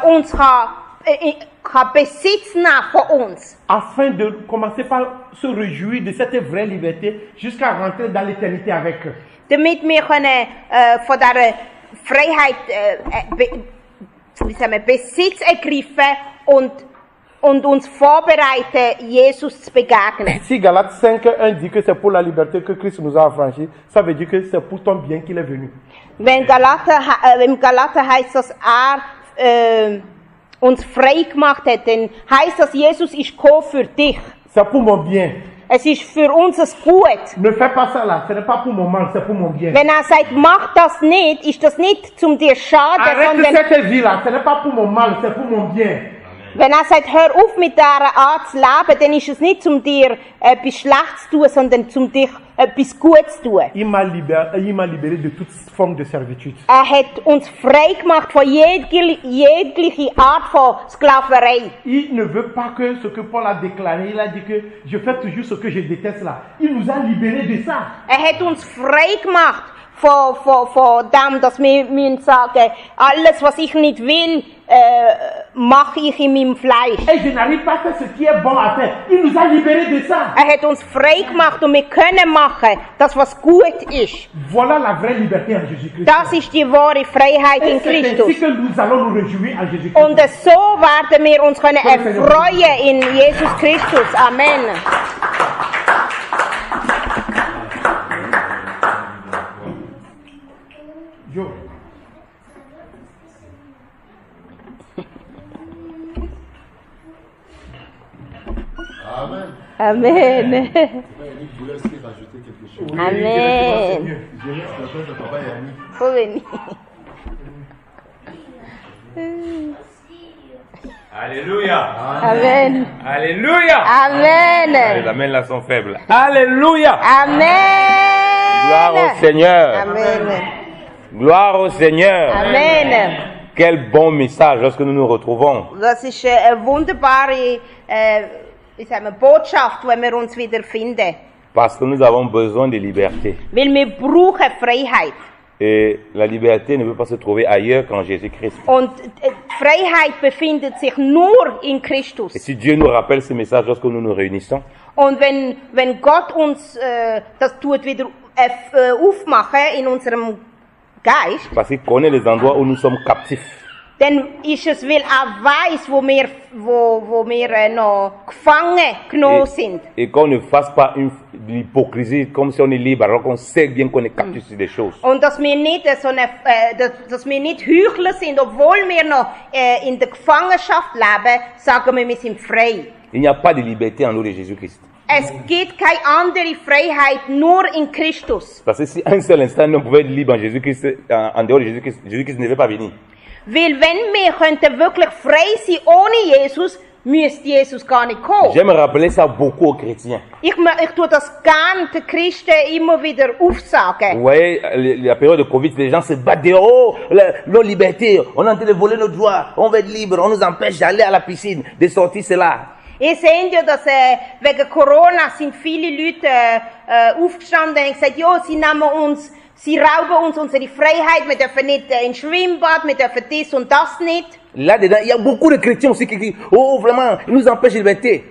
uns kann Besitz nehmen von uns. Afin de commencer par se réjouir de cette vraie liberté jusqu'à rentrer dans l'éternité avec eux. Damit wir können, von dieser Freiheit Besitz ergriffen und uns vorbereiten, Jesus zu begegnen. Si Galates 5:1 dit que c'est pour la liberté que Christ nous a affranchis, ça veut dire que c'est pour ton bien qu'il est venu. Wenn im Galater heißt, dass uns frei gemacht hat, dann heißt das, Jesus ist gekommen für dich. C'est pour mon bien. Es ist für unser Gut. Ne fais pas ça là, ce n'est pas pour mon mal, c'est pour mon bien. Wenn sagt, mach das nicht, ist das nicht zum dir schaden, Arrête sondern cette vie là, ce n'est pas pour mon mal, c'est pour mon bien. wenn sagt, hör auf mit dieser Art zu leben, dann ist es nicht zum dir etwas Schlechtes zu tun, sondern zum dich etwas Gutes zu tun. Il m'a libéré de toute forme de servitude. Hat uns frei gemacht von jegliche Art von Sklaverei. Il ne veut pas que ce que Paul a déclaré, il a dit que je fais toujours ce que je déteste là. Il nous a libérés de ça. Hat uns frei gemacht von dem, dass wir müssen sagen, alles was ich nicht will, mache ich in meinem Fleisch. Et je n'arrive pas à faire ce qui est bon à faire. Il nous a libérés de ça. Hat uns frei gemacht und wir können machen, das was gut ist. Voilà la vraie liberté en Jésus-Christ. Das ist die wahre Freiheit in C'est Christus. ainsi que nous allons nous réjouir en Jésus-Christ. Und so werden wir uns können erfreuen in Jesus Christus. Amen. Jo. Amen. Amen. Je voulais aussi rajouter quelque chose. Amen. Je laisse la chose à Papa Yannick. Faut venir. Alléluia. Amen. Alléluia. Amen. Les amens là sont faibles. Alléluia. Amen. Gloire au Seigneur. Amen. Gloire au Seigneur. Amen. Quel bon message lorsque nous nous retrouvons. Das ist eine wunderbare Botschaft, wenn wir uns wieder finden. Parce que nous avons besoin de liberté. Weil wir brauchen Freiheit. Et la liberté ne peut pas se trouver ailleurs qu'en Jésus-Christ. Und die Freiheit befindet sich nur in Christus. Et si Dieu nous rappelle ce message lorsque nous nous réunissons, Und wenn Gott uns das tut wieder aufmachen in unserem Geist, parce qu'il connaît les endroits où nous sommes captifs. dann ist es, weil er weiß, wo wir noch gefangen genommen sind. Et qu'on ne fasse pas de l'hypocrisie comme si on est libre, alors qu'on sait bien qu'on est captif sur des choses. Und dass wir nicht dass wir nicht Heuchler sind, obwohl wir noch in der Gefangenschaft leben, sagen wir sind frei. Il n'y a pas de liberté en nous de Jésus-Christ. Es gibt keine andere Freiheit, nur in Christus. Parce que si un seul instant on pouvait être libre en Jésus-Christ, en dehors de Jésus-Christ, Jésus-Christ ne veut pas venir. Weil wenn wir könnten wirklich frei sein ohne Jesus, müsste Jesus gar nicht kommen. J'aime rappeler ça beaucoup aux chrétiens. Ich tue das gerne den Christen immer wieder aufsagen. Vous voyez, la période de Covid, les gens se battent, oh, nos libertés, on est en train de voler nos droits, on veut être libre, on nous empêche d'aller à la piscine, de sortir cela. Ihr seht ja, dass wegen Corona sind viele Leute aufgestanden und gesagt, ja, sie rauben uns unsere Freiheit, wir dürfen nicht ins Schwimmbad, wir dürfen dies und das nicht. Là-dedans, il y a beaucoup de chrétiens aussi qui disent, oh, vraiment, ils nous empêchent de liberté.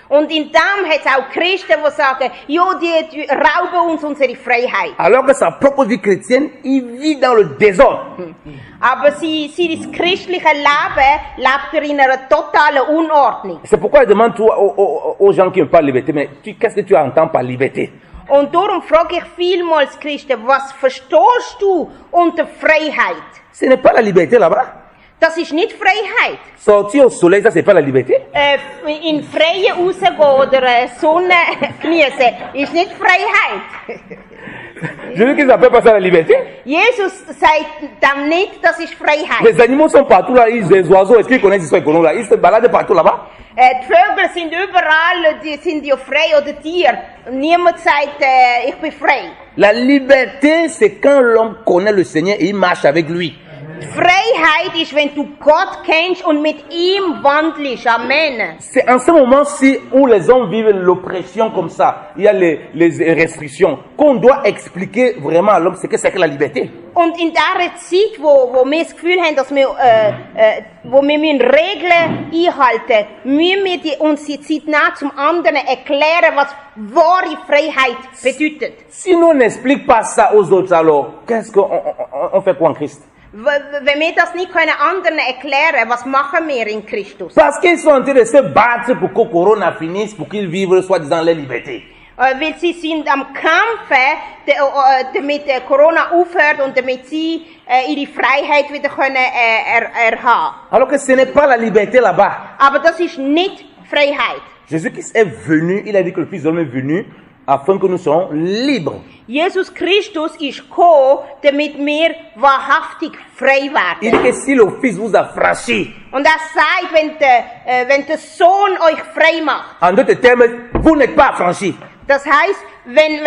Und in dem hat es auch Christen, die sagen, ja, die rauben uns unsere Freiheit. Alors que sa propre vie chrétienne, il vit dans le désordre. Aber das christliche Leben lebt in einer totalen Unordnung. C'est pourquoi je demande aux gens qui me parlent de liberté, mais qu'est-ce que tu entends par liberté? Und darum frage ich vielmals Christen, was verstehst du unter Freiheit? Ce n'est pas la liberté là-bas. Das ist nicht Freiheit. Sortir au soleil, ça c'est pas la liberté. In Freien rausgehen oder Sonne genießen ist nicht Freiheit. Jésus-Christ n'appelle pas ça la liberté. Jesus sagt dem nicht, das ist Freiheit. Les animaux sont partout là, les oiseaux, est-ce qu'ils connaissent l'histoire économique là? Ils se baladent partout là-bas. Die Vögel sind überall, die sind ja frei oder Tiere. Niemand sagt, ich bin frei. La liberté, c'est quand l'homme connaît le Seigneur et il marche avec lui. Freiheit ist, wenn du Gott kennst und mit ihm wandelst. Amen. C'est en ce moment-ci où les hommes vivent l'oppression comme ça, il y a les restrictions, qu'on doit expliquer vraiment à l'homme ce que c'est que la liberté. Und in dieser Zeit, wo wir das Gefühl haben, dass wir, wo wir Regeln einhalten müssen, müssen wir uns die Zeit nehmen, zum anderen erklären, was wahre Freiheit bedeutet. Si nous n'expliquons pas ça aux autres, alors qu'est-ce qu'on fait quoi en Christ? Wenn wir das nicht können anderen erklären, was machen wir in Christus? Parce qu'ils sont en train de se battre pour que Corona finisse, pour qu'ils vivent soi-disant leur liberté. Weil sie sind am Kämpfen, damit Corona aufhört und damit sie ihre Freiheit wieder können erhaben. Alors que ce n'est pas la liberté là-bas. Aber das ist nicht Freiheit. Jésus-Christ est venu, il a dit que le Fils de l'homme est venu afin que nous soyons libres. Jesus Christus ist gekommen, damit wir wahrhaftig frei Il werden. dit que si le Fils vous a franchi, Und er sagt, wenn der Sohn euch frei macht, en d'autres termes, vous n'êtes pas affranchis. das heißt, wenn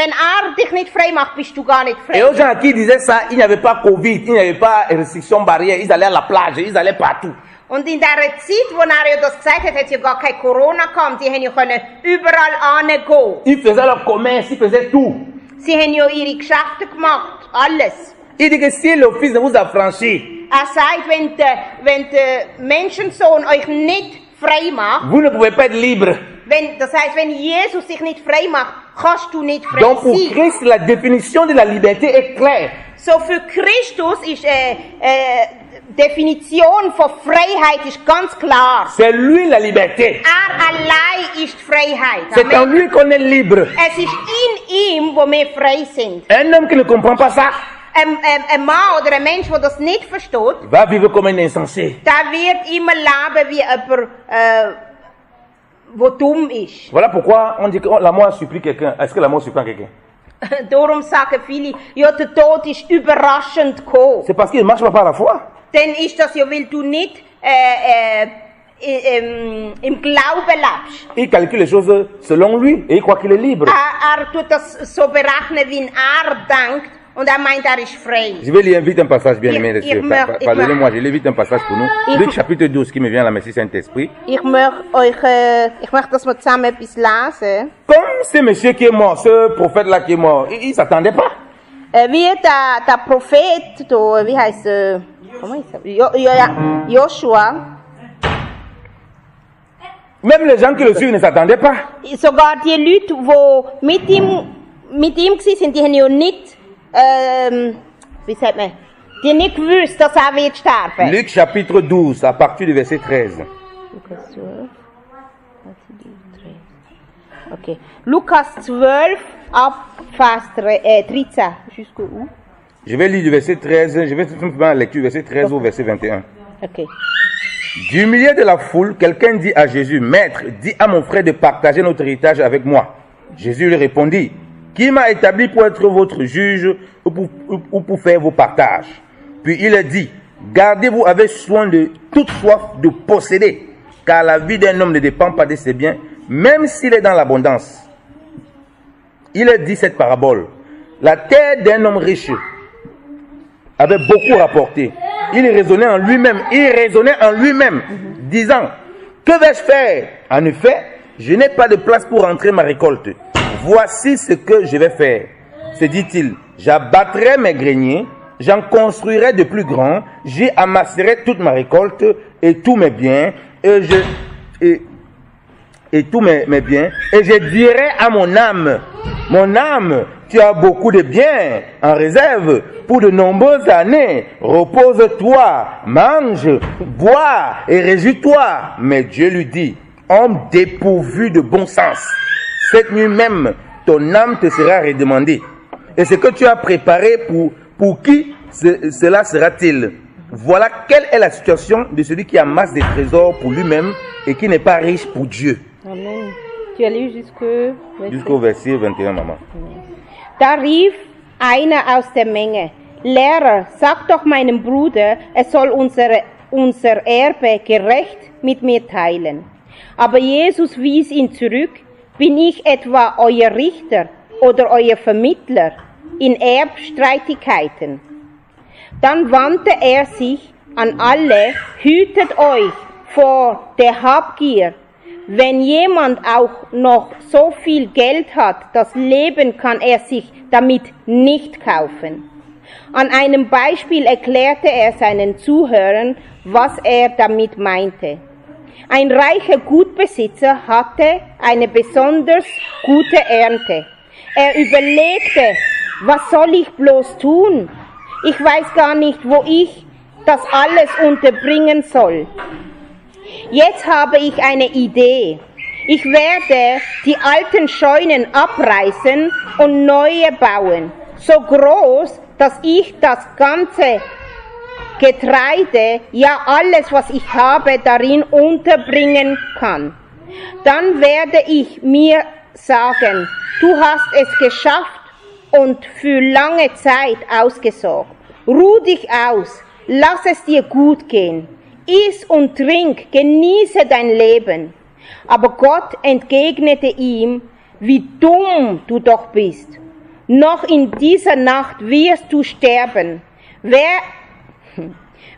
dich nicht frei macht, bist du gar nicht Et frei. aux gens qui disaient ça, il n'y avait pas Covid, il n'y avait pas restriction barrière, ils allaient à la plage, ils allaient partout. Und in der Zeit, wo er ja das gesagt hat, hat es ja gar kein Corona gehabt. Die haben ja können überall hingehen. Ils faisaient leur commerce, ils faisaient tout. Sie haben ja ihre Geschäfte gemacht, alles. Il dit que si le Fils ne vous a franchi, Er sagt, wenn der Menschensohn euch nicht frei macht, vous ne pouvez pas être libre. das heißt, wenn Jesus sich nicht frei macht, kannst du nicht frei Donc pour sein. Christ, la définition de la liberté est claire. So für Christus ist Definition von Freiheit ist ganz klar. C'est lui la liberté. Allein ist Freiheit. C'est en Amen. lui qu'on est libre. Es ist in ihm, wo wir frei sind. Un homme qui ne comprend pas ça Ein Mann oder ein Mensch, der das nicht versteht, va vivre comme un insensé. der wird immer leben wie jemand, der dumm ist. Voilà pourquoi on dit que la mort supplie quelqu'un. Est-ce que la mort surprend quelqu'un? Darum sagen viele, ja, der Tod ist überraschend gekommen. C'est parce qu'il ne marche pas par la foi. Dann ist das ja, weil du nicht im Glauben lebst. Il calcule les choses selon lui et il croit qu'il est libre. Er tut das so berechnen, wie er denkt, und er meint, er ist frei. Je vais lire vite un passage bien aimé, Ich messieurs. möchte- Pardonnez-moi, je lis vite un passage pour nous. Ich- Luc chapitre 12 qui me vient à la merci Saint-Esprit. Ich möchte, dass wir zusammen etwas lesen. Comme ce monsieur qui est mort, ce prophète-là qui est mort, il ne s'attendait pas. Wie der Prophet, da, wie heißt Joshua, Même les gens qui le suivent ne s'attendaient pas. sogar die Leute, die mit ihm waren, die haben ja nicht, wie sagt man, die haben nicht gewusst, dass er wird sterben. Luc chapitre 12, à partir du verset 13. Lukas 12, okay. Lukas 12, ab Vers 13, jusqu'au où? Je vais lire du verset 13, je vais tout simplement la lecture, verset 13 au verset 21. Okay. Du milieu de la foule, quelqu'un dit à Jésus, Maître, dis à mon frère de partager notre héritage avec moi. Jésus lui répondit, qui m'a établi pour être votre juge ou pour faire vos partages? Puis il a dit, gardez-vous avec soin de toute soif de posséder, car la vie d'un homme ne dépend pas de ses biens, même s'il est dans l'abondance. Il a dit cette parabole. La terre d'un homme riche avait beaucoup rapporté. Il raisonnait en lui-même, disant, que vais-je faire? En effet, je n'ai pas de place pour rentrer ma récolte. Voici ce que je vais faire. Se dit-il, j'abattrai mes greniers, j'en construirai de plus grands, j'y amasserai toute ma récolte et tous mes biens, et je dirai à mon âme, tu as beaucoup de biens en réserve pour de nombreuses années. Repose-toi, mange, bois et réjouis-toi. Mais Dieu lui dit, homme dépourvu de bon sens, cette nuit même, ton âme te sera redemandée. Et ce que tu as préparé, pour qui cela sera-t-il? Voilà quelle est la situation de celui qui amasse des trésors pour lui-même et qui n'est pas riche pour Dieu. Amen. Tu as lu Jusqu'au verset 21, maman. Da rief einer aus der Menge, Lehrer, sag doch meinem Bruder, er soll unser Erbe gerecht mit mir teilen. Aber Jesus wies ihn zurück, bin ich etwa euer Richter oder euer Vermittler in Erbstreitigkeiten? Dann wandte er sich an alle, hütet euch vor der Habgier. Wenn jemand auch noch so viel Geld hat, das Leben kann er sich damit nicht kaufen. An einem Beispiel erklärte er seinen Zuhörern, was er damit meinte. Ein reicher Gutbesitzer hatte eine besonders gute Ernte. Er überlegte, was soll ich bloß tun? Ich weiß gar nicht, wo ich das alles unterbringen soll. Jetzt habe ich eine Idee. Ich werde die alten Scheunen abreißen und neue bauen, so groß, dass ich das ganze Getreide, ja alles, was ich habe, darin unterbringen kann. Dann werde ich mir sagen, du hast es geschafft und für lange Zeit ausgesorgt. Ruh dich aus, lass es dir gut gehen. Iss und trink, genieße dein Leben. Aber Gott entgegnete ihm, wie dumm du doch bist. Noch in dieser Nacht wirst du sterben.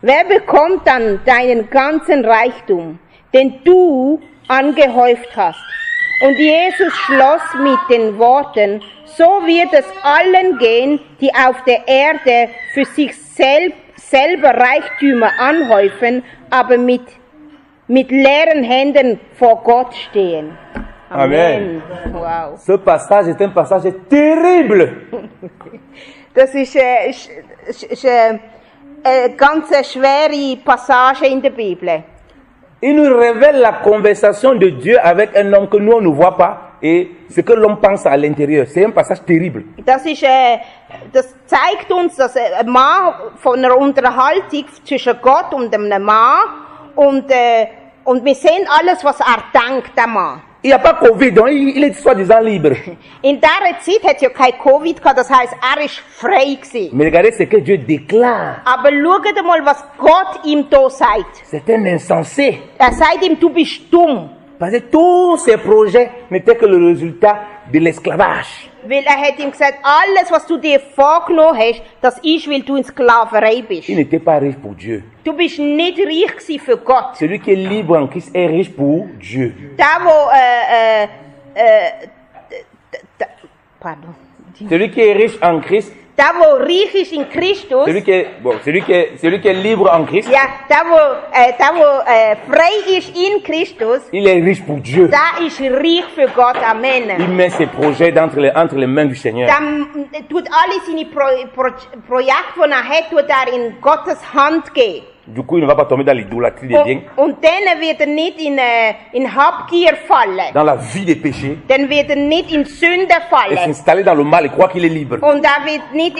Wer bekommt dann deinen ganzen Reichtum, den du angehäuft hast? Und Jesus schloss mit den Worten, so wird es allen gehen, die auf der Erde für sich selber Reichtümer anhäufen, aber mit leeren Händen vor Gott stehen. Amen. Wow. Ce passage est un passage terrible. Das ist eine ganz schwere Passage in der Bibel. Il nous révèle la conversation de Dieu avec un homme que nous, on ne voit pas et ce que l'homme pense à l'intérieur. C'est un passage terrible. Das zeigt uns, dass ein Mann von einer Unterhaltung zwischen Gott und einem Mann und wir sehen alles, was denkt, der Mann. Il n'y a pas Covid, donc il est soi-disant libre. In dieser Zeit hat es ja kein Covid gehabt, das heisst, er ist frei gewesen. Mais regardez ce que Dieu déclare. Aber schaut mal, was Gott ihm da sagt. C'est un insensé. Er sagt ihm, du bist dumm. Parce que tous ces projets n'étaient que le résultat de l'esclavage. Weil hat ihm gesagt, alles, was du dir vorgenommen hast, das ist, weil du in Sklaverei bist. Il n'était pas riche pour Dieu. Du bist nicht reich gewesen für Gott. Celui qui est libre en Christ est riche pour Dieu. Celui qui est riche en Christ, Der, wo reich ist in Christus, celui qui est libre en Christ, ja, der, wo frei ist in Christus, il est riche pour Dieu. der ist reich für Gott. Amen. Il met ses projets entre les mains du Seigneur. Dann tut alle seine Projekte, die er hat, tut er in Gottes Hand geben. Du coup, il ne va pas tomber dans l'idolâtrie des biens, Und dann wird er nicht in Habgier fallen. dans la vie des péchés, Dann wird er nicht in Sünde et fallen. s'installer dans le mal et croire qu'il est libre. Und er wird nicht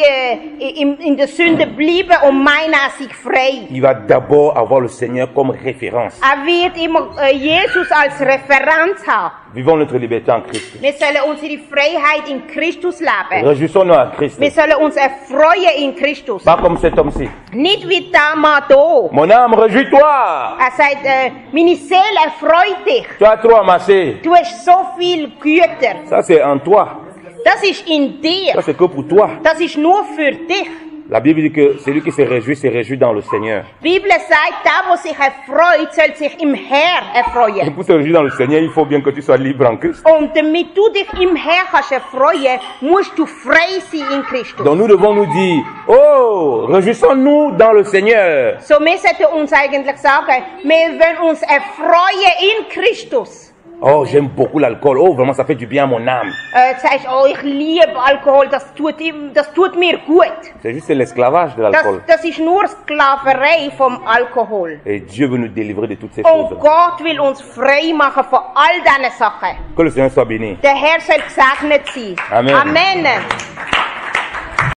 in der Sünde bleiben und meinen, er sei frei. Il va d'abord avoir le Seigneur comme référence. Er wird immer Jesus als Referenz haben. Vivons notre liberté en Christ. Wir sollen unsere Freiheit in Christus leben. Réjouissons-nous en Christ. Wir sollen uns erfreuen in Christus. Pas comme cet homme-ci. Nicht wie der Mann hier. Mon âme, réjouis-toi. Er sagt, meine Seele erfreut dich. Tu as trop amassé. Du hast so viel Güter. Ça, c'est en toi. Das ist in dir. Ça, c'est que pour toi. Das ist nur für dich. La Bible dit que celui qui se réjouit dans le Seigneur. Die Bibel sagt, der, der sich erfreut, soll sich im Herr Et erfreuen. pour se réjouir dans le Seigneur, il faut bien que tu sois libre en Christ. Und damit du dich im Herr kannst erfreuen, musst du frei sein in Christus. Donc nous devons nous dire, oh, réjouissons-nous dans le Seigneur. So, wir sollten uns eigentlich sagen, wir wollen uns erfreuen in Christus. Oh, j'aime beaucoup l'alcool. Oh, vraiment, ça fait du bien à mon âme. Du sagst, oh, ich liebe Alkohol, das tut mir gut. C'est juste l'esclavage de l'alcool. Das ist nur Sklaverei vom Alkohol. Et Dieu veut nous délivrer de toutes ces Und choses. Gott will uns frei machen von all diesen Sachen. Que le Seigneur soit béni. Der Herr soll gesegnet sein. Amen. Amen.